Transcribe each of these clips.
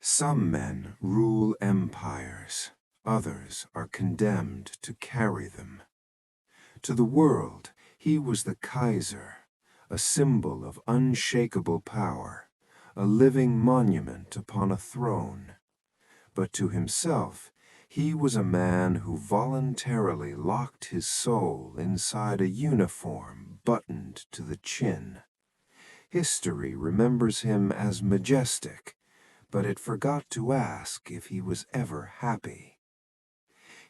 Some men rule empires, others are condemned to carry them. To the world, he was the Kaiser, a symbol of unshakable power, a living monument upon a throne. But to himself, he was a man who voluntarily locked his soul inside a uniform buttoned to the chin. History remembers him as majestic, but it forgot to ask if he was ever happy.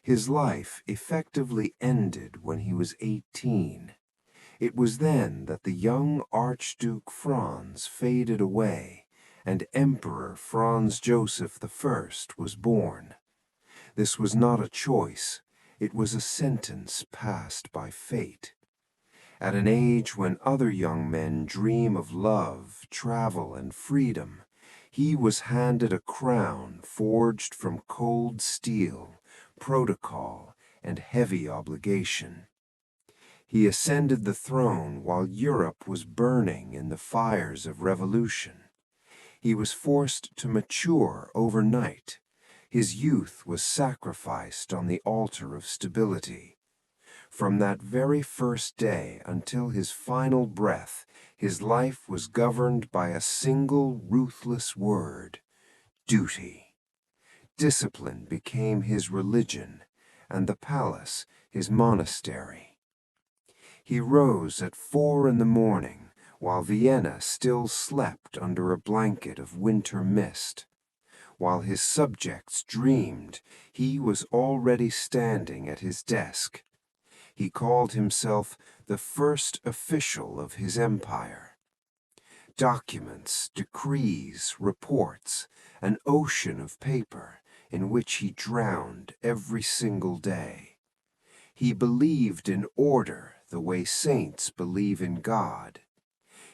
His life effectively ended when he was 18. It was then that the young Archduke Franz faded away, and Emperor Franz Joseph I was born. This was not a choice, it was a sentence passed by fate. At an age when other young men dream of love, travel, and freedom, he was handed a crown forged from cold steel, protocol, and heavy obligation. He ascended the throne while Europe was burning in the fires of revolution. He was forced to mature overnight. His youth was sacrificed on the altar of stability. From that very first day until his final breath, his life was governed by a single ruthless word: duty. Discipline became his religion, and the palace his monastery. He rose at 4 in the morning, while Vienna still slept under a blanket of winter mist. While his subjects dreamed, he was already standing at his desk. He called himself the first official of his empire. Documents, decrees, reports, an ocean of paper in which he drowned every single day. He believed in order the way saints believe in God.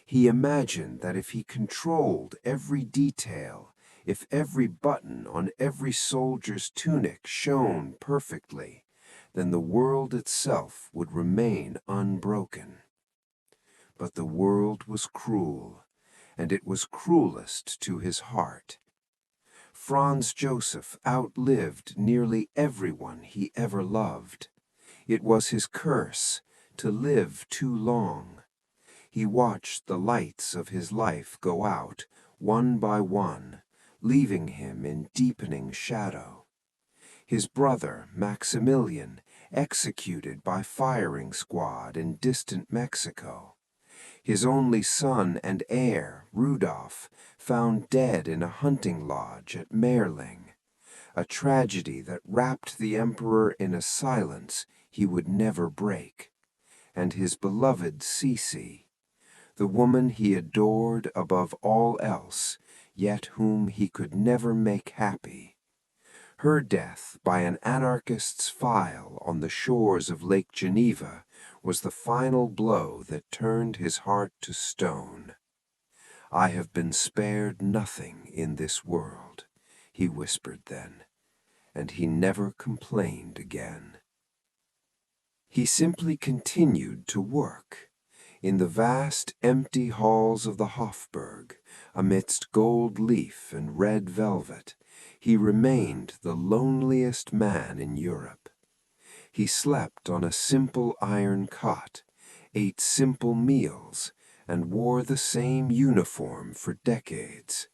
He imagined that if he controlled every detail, if every button on every soldier's tunic shone perfectly, then the world itself would remain unbroken. But the world was cruel, and it was cruelest to his heart. Franz Joseph outlived nearly everyone he ever loved. It was his curse to live too long. He watched the lights of his life go out, one by one, leaving him in deepening shadow. His brother, Maximilian, executed by firing squad in distant Mexico. His only son and heir, Rudolf, found dead in a hunting lodge at Merling, a tragedy that wrapped the emperor in a silence he would never break. And his beloved Sisi, the woman he adored above all else, yet whom he could never make happy. Her death by an anarchist's file on the shores of Lake Geneva was the final blow that turned his heart to stone. "I have been spared nothing in this world," he whispered then, and he never complained again. He simply continued to work. In the vast, empty halls of the Hofburg, amidst gold leaf and red velvet, he remained the loneliest man in Europe. He slept on a simple iron cot, ate simple meals, and wore the same uniform for decades.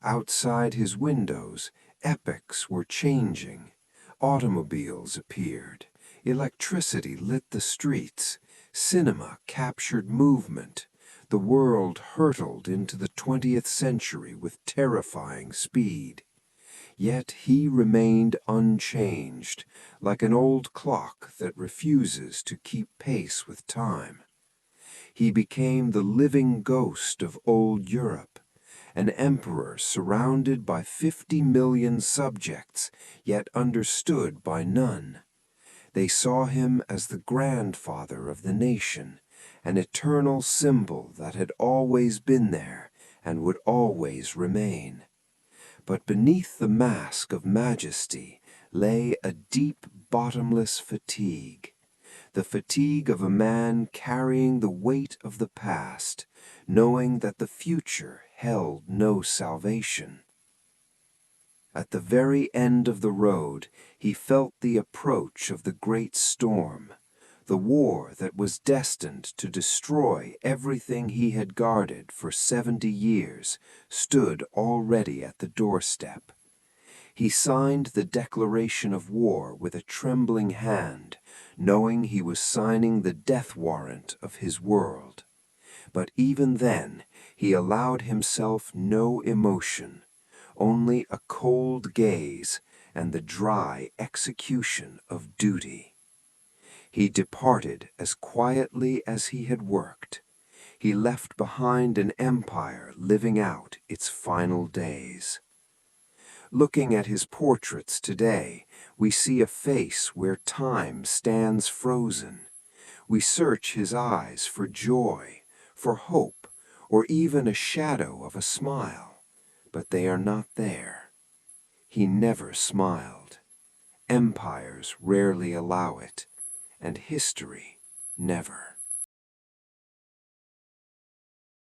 Outside his windows, epochs were changing. Automobiles appeared. Electricity lit the streets. Cinema captured movement. The world hurtled into the 20th century with terrifying speed. Yet he remained unchanged, like an old clock that refuses to keep pace with time. He became the living ghost of old Europe, an emperor surrounded by 50 million subjects, yet understood by none. They saw him as the grandfather of the nation, an eternal symbol that had always been there and would always remain. But beneath the mask of majesty lay a deep, bottomless fatigue, the fatigue of a man carrying the weight of the past, knowing that the future held no salvation. At the very end of the road, he felt the approach of the great storm. The war that was destined to destroy everything he had guarded for 70 years stood already at the doorstep. He signed the declaration of war with a trembling hand, knowing he was signing the death warrant of his world. But even then, he allowed himself no emotion, only a cold gaze and the dry execution of duty. He departed as quietly as he had worked. He left behind an empire living out its final days. Looking at his portraits today, we see a face where time stands frozen. We search his eyes for joy, for hope, or even a shadow of a smile, but they are not there. He never smiled. Empires rarely allow it, and history never.